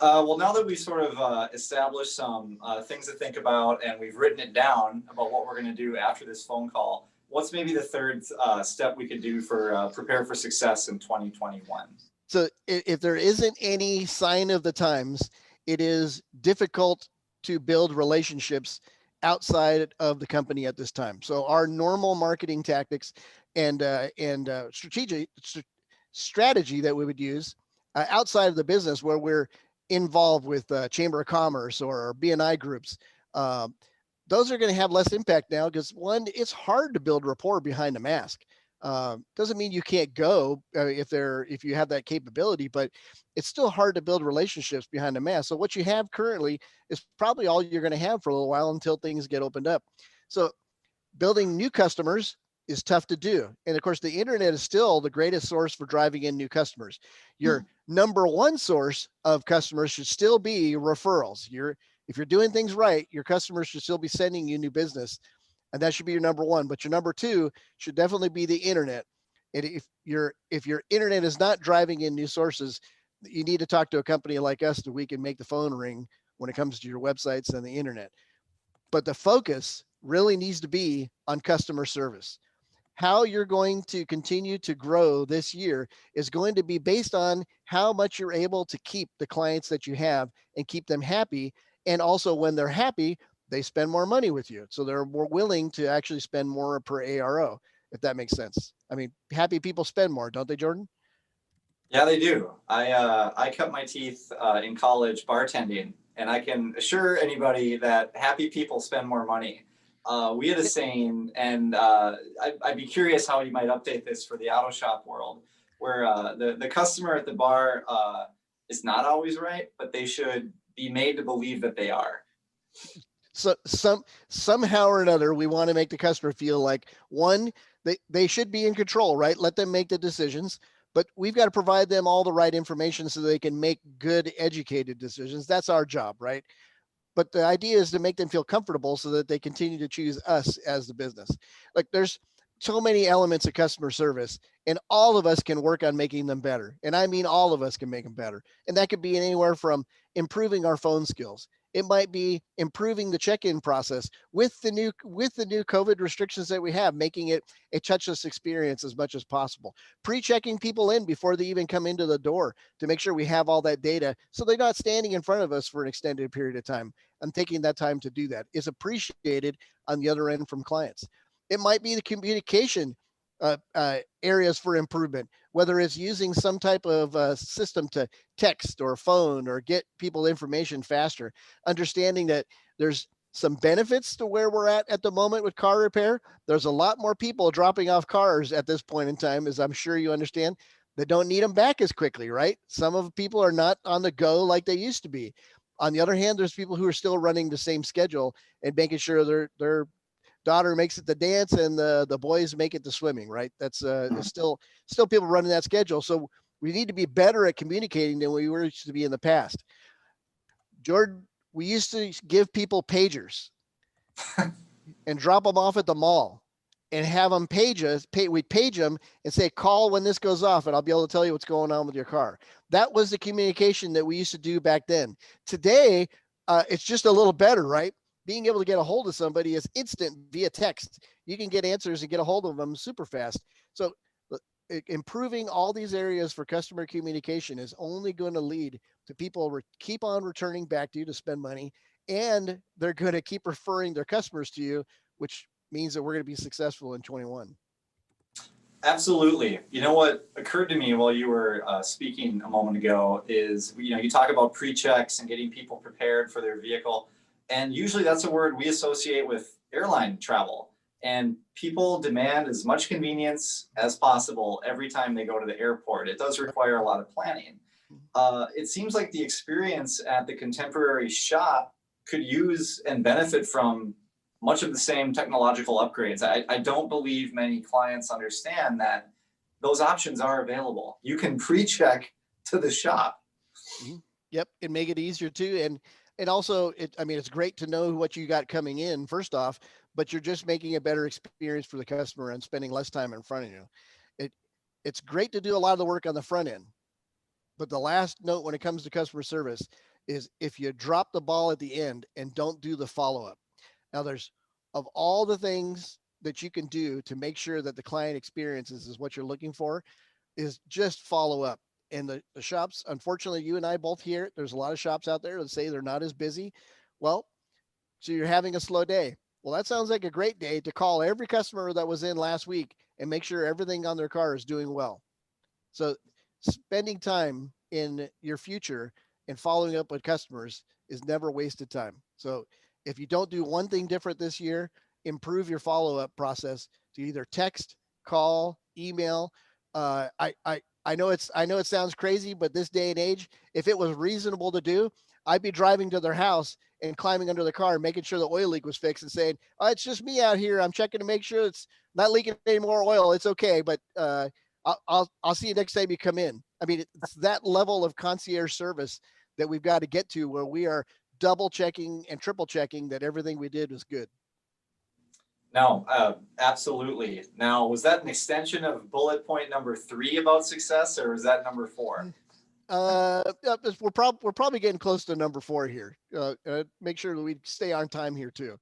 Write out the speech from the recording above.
Well, now that we've sort of established some things to think about and we've written it down about what we're going to do after this phone call, what's maybe the third step we could do for prepare for success in 2021? So if there isn't any sign of the times, it is difficult to build relationships outside of the company at this time. So our normal marketing tactics and strategy that we would use outside of the business, where we're involved with Chamber of Commerce or BNI groups, uh, those are going to have less impact now because one, it's hard to build rapport behind a mask. Doesn't mean you can't go if you have that capability, but it's still hard to build relationships behind a mask. So what you have currently is probably all you're going to have for a little while until things get opened up. So building new customers is tough to do. And of course, the internet is still the greatest source for driving in new customers. Your number one source of customers should still be referrals. If you're doing things right, your customers should still be sending you new business, and that should be your number one. But your number two should definitely be the internet. And if your internet is not driving in new sources, you need to talk to a company like us that we can make the phone ring when it comes to your websites and the internet. But the focus really needs to be on customer service. How you're going to continue to grow this year is going to be based on how much you're able to keep the clients that you have and keep them happy. And also, when they're happy, they spend more money with you. So they're more willing to actually spend more per ARO, if that makes sense. I mean, happy people spend more, don't they, Jordan? Yeah, they do. I cut my teeth in college bartending, and I can assure anybody that happy people spend more money. We had a saying, and I'd be curious how you might update this for the auto shop world, where the customer at the bar is not always right, but they should be made to believe that they are. So somehow or another, we want to make the customer feel like, one, they should be in control, right? Let them make the decisions, but we've got to provide them all the right information so they can make good educated decisions. That's our job, right? But the idea is to make them feel comfortable so that they continue to choose us as the business. Like, there's so many elements of customer service, and all of us can work on making them better. And I mean, all of us can make them better. And that could be anywhere from improving our phone skills. It might be improving the check-in process with the new COVID restrictions that we have, making it a touchless experience as much as possible. Pre-checking people in before they even come into the door to make sure we have all that data so they're not standing in front of us for an extended period of time. And taking that time to do that is appreciated on the other end from clients. It might be the communication areas for improvement, whether it's using some type of system to text or phone or get people information faster, understanding that there's some benefits to where we're at the moment with car repair. There's a lot more people dropping off cars at this point in time, as I'm sure you understand, that don't need them back as quickly, right? Some of the people are not on the go like they used to be. On the other hand, there's people who are still running the same schedule and making sure their daughter makes it to dance and the boys make it to swimming, right? That's still people running that schedule. So we need to be better at communicating than we were used to be in the past. Jordan, we used to give people pagers and drop them off at the mall and have them we'd page them and say, call when this goes off and I'll be able to tell you what's going on with your car. That was the communication that we used to do back then. Today, it's just a little better, right? Being able to get a hold of somebody is instant via text. You can get answers and get a hold of them super fast. So improving all these areas for customer communication is only going to lead to people keep on returning back to you to spend money, and they're going to keep referring their customers to you, which means that we're going to be successful in 21. Absolutely. You know what occurred to me while you were speaking a moment ago is, you talk about pre-checks and getting people prepared for their vehicle, and usually that's a word we associate with airline travel. And people demand as much convenience as possible every time they go to the airport. It does require a lot of planning. It seems like the experience at the contemporary shop could use and benefit from much of the same technological upgrades. I don't believe many clients understand that those options are available. You can pre-check to the shop. Mm-hmm. Yep, and make it easier too. And also, I mean, it's great to know what you got coming in first off, but you're just making a better experience for the customer and spending less time in front of you. It it's great to do a lot of the work on the front end. But the last note when it comes to customer service is if you drop the ball at the end and don't do the follow up. Now, there's of all the things that you can do to make sure that the client experiences is what you're looking for, is just follow up. And the shops, unfortunately, you and I both hear there's a lot of shops out there that say they're not as busy. Well, so you're having a slow day. Well, that sounds like a great day to call every customer that was in last week and make sure everything on their car is doing well. So spending time in your future and following up with customers is never wasted time. So if you don't do one thing different this year, improve your follow-up process to either text, call, email. I know it sounds crazy, but this day and age, if it was reasonable to do, I'd be driving to their house and climbing under the car, making sure the oil leak was fixed, and saying, "Oh, it's just me out here. I'm checking to make sure it's not leaking any more oil. It's okay, but I'll see you next time you come in." I mean, it's that level of concierge service that we've got to get to where we are double checking and triple checking that everything we did was good. No, absolutely. Now, was that an extension of bullet point number 3 about success, or was that number 4? We're probably getting close to number 4 here. Make sure that we stay on time here too.